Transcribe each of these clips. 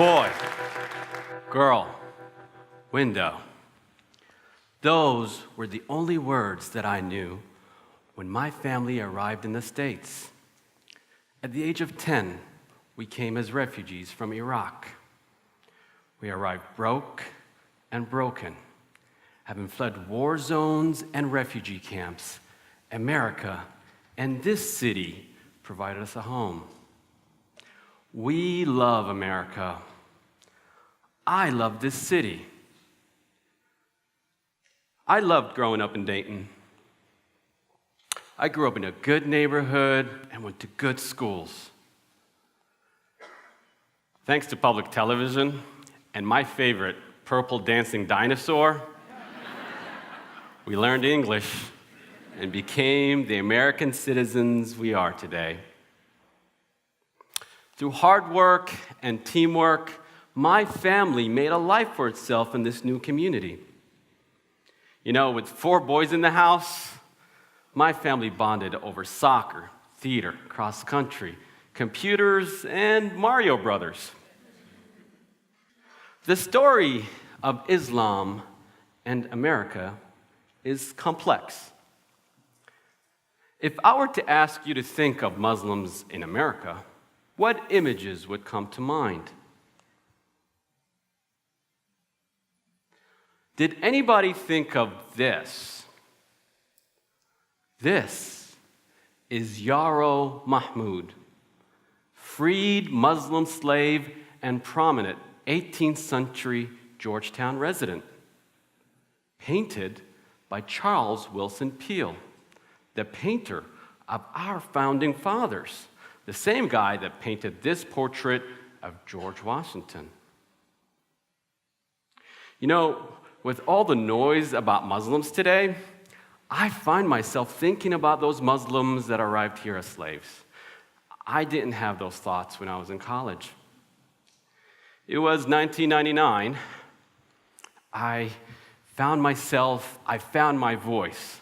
Boy, girl, window. Those were the only words that I knew when my family arrived in the States. At the age of 10, we came as refugees from Iraq. We arrived broke and broken, having fled war zones and refugee camps. America and this city provided us a home. We love America. I love this city. I loved growing up in Dayton. I grew up in a good neighborhood and went to good schools. Thanks to public television and my favorite, Purple Dancing Dinosaur, we learned English and became the American citizens we are today. Through hard work and teamwork, my family made a life for itself in this new community. You know, with 4 boys in the house, my family bonded over soccer, theater, cross country, computers, and Mario Brothers. The story of Islam and America is complex. If I were to ask you to think of Muslims in America, what images would come to mind? Did anybody think of this? This is Yaro Mahmoud, freed Muslim slave and prominent 18th century Georgetown resident, painted by Charles Willson Peale, the painter of our founding fathers, the same guy that painted this portrait of George Washington. You know, with all the noise about Muslims today, I find myself thinking about those Muslims that arrived here as slaves. I didn't have those thoughts when I was in college. It was 1999. I found my voice.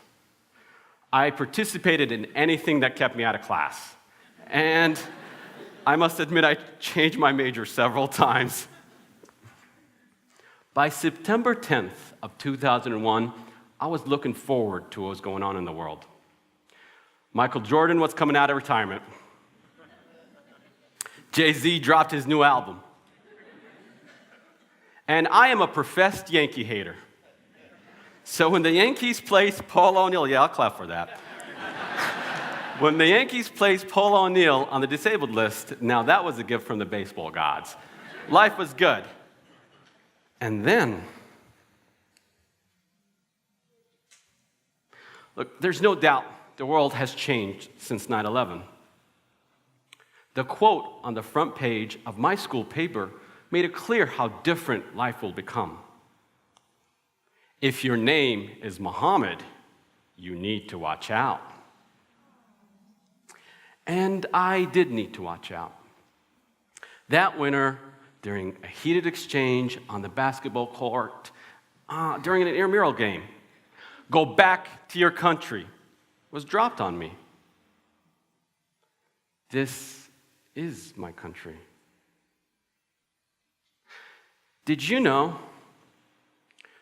I participated in anything that kept me out of class. And I must admit, I changed my major several times. By September 10th of 2001, I was looking forward to what was going on in the world. Michael Jordan was coming out of retirement. Jay-Z dropped his new album. And I am a professed Yankee hater. So when the Yankees placed Paul O'Neill, yeah, I'll clap for that. When the Yankees placed Paul O'Neill on the disabled list, now that was a gift from the baseball gods. Life was good. And then, look, there's no doubt the world has changed since 9/11. The quote on the front page of my school paper made it clear how different life will become. If your name is Mohamed, you need to watch out. And I did need to watch out. That winter, during a heated exchange on the basketball court, during an intramural game, "Go back to your country," was dropped on me. This is my country. Did you know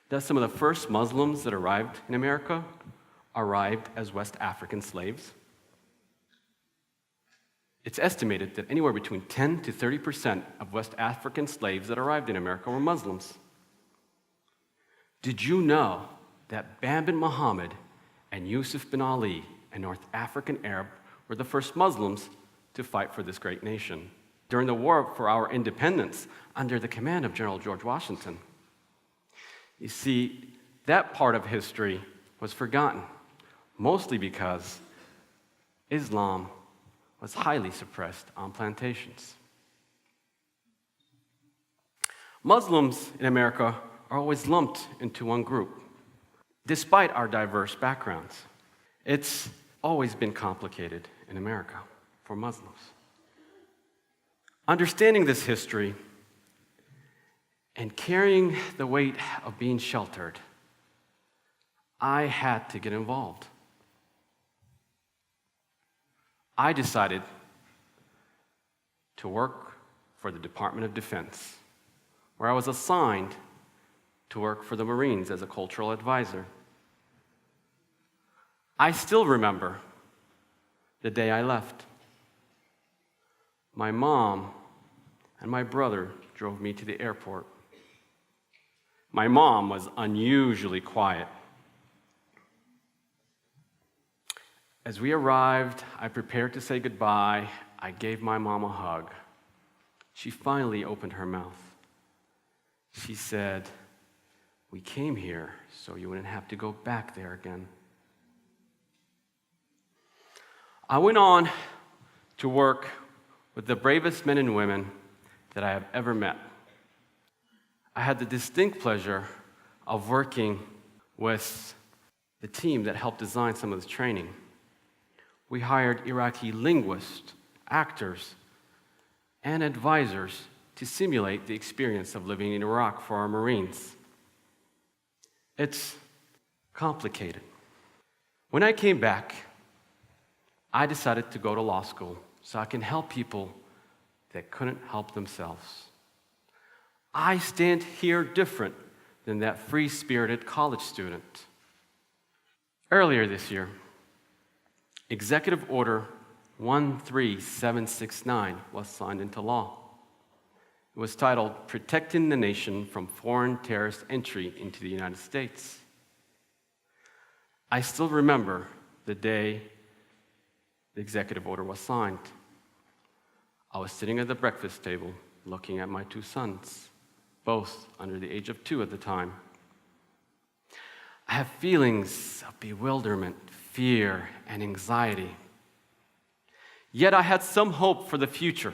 that some of the first Muslims that arrived in America arrived as West African slaves? It's estimated that anywhere between 10 to 30% of West African slaves that arrived in America were Muslims. Did you know that Bam bin Mohamed and Yusuf bin Ali, a North African Arab, were the first Muslims to fight for this great nation during the war for our independence under the command of General George Washington? You see, that part of history was forgotten, mostly because Islam was highly suppressed on plantations. Muslims in America are always lumped into one group, despite our diverse backgrounds. It's always been complicated in America for Muslims. Understanding this history and carrying the weight of being sheltered, I had to get involved. I decided to work for the Department of Defense where I was assigned to work for the Marines as a cultural advisor. I still remember the day I left. My mom and my brother drove me to the airport. My mom was unusually quiet. As we arrived, I prepared to say goodbye. I gave my mom a hug. She finally opened her mouth. She said, "We came here so you wouldn't have to go back there again." I went on to work with the bravest men and women that I have ever met. I had the distinct pleasure of working with the team that helped design some of this training. We hired Iraqi linguists, actors, and advisors to simulate the experience of living in Iraq for our Marines. It's complicated. When I came back, I decided to go to law school so I can help people that couldn't help themselves. I stand here different than that free-spirited college student. Earlier this year, Executive Order 13769 was signed into law. It was titled "Protecting the Nation from Foreign Terrorist Entry into the United States." I still remember the day the executive order was signed. I was sitting at the breakfast table looking at my two sons, both under the age of 2 at the time. I have feelings of bewilderment, fear, and anxiety. Yet I had some hope for the future.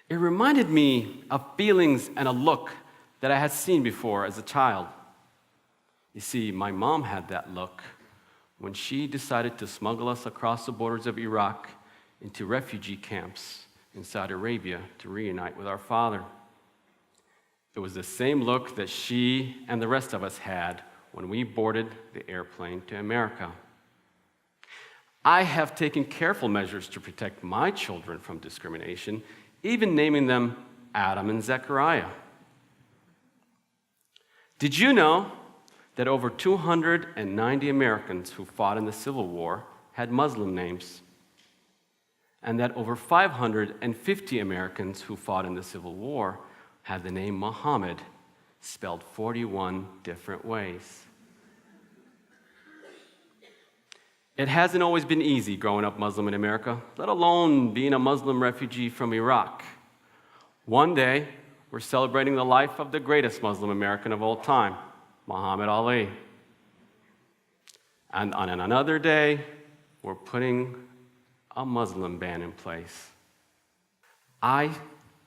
It reminded me of feelings and a look that I had seen before as a child. You see, my mom had that look when she decided to smuggle us across the borders of Iraq into refugee camps in Saudi Arabia to reunite with our father. It was the same look that she and the rest of us had when we boarded the airplane to America. I have taken careful measures to protect my children from discrimination, even naming them Adam and Zechariah. Did you know that over 290 Americans who fought in the Civil War had Muslim names? And that over 550 Americans who fought in the Civil War had the name Mohamed, spelled 41 different ways. It hasn't always been easy growing up Muslim in America, let alone being a Muslim refugee from Iraq. One day, we're celebrating the life of the greatest Muslim American of all time, Muhammad Ali. And on another day, we're putting a Muslim ban in place. I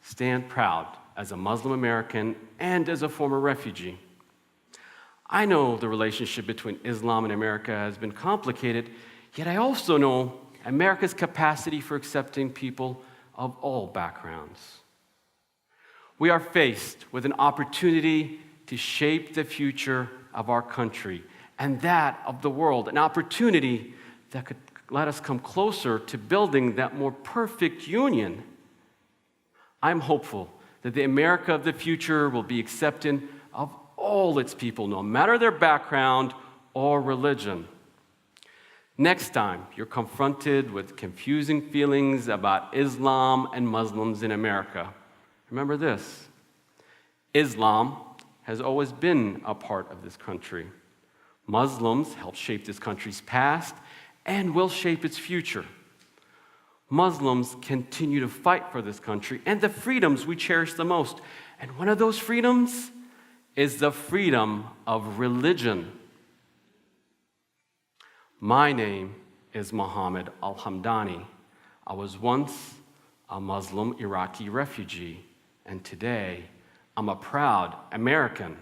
stand proud as a Muslim American and as a former refugee. I know the relationship between Islam and America has been complicated, yet I also know America's capacity for accepting people of all backgrounds. We are faced with an opportunity to shape the future of our country and that of the world, an opportunity that could let us come closer to building that more perfect union. I'm hopeful that the America of the future will be accepting of all its people, no matter their background or religion. Next time you're confronted with confusing feelings about Islam and Muslims in America, remember this: Islam has always been a part of this country. Muslims helped shape this country's past and will shape its future. Muslims continue to fight for this country and the freedoms we cherish the most. And one of those freedoms is the freedom of religion. My name is Mohamed Al-Hamdani. I was once a Muslim Iraqi refugee, and today I'm a proud American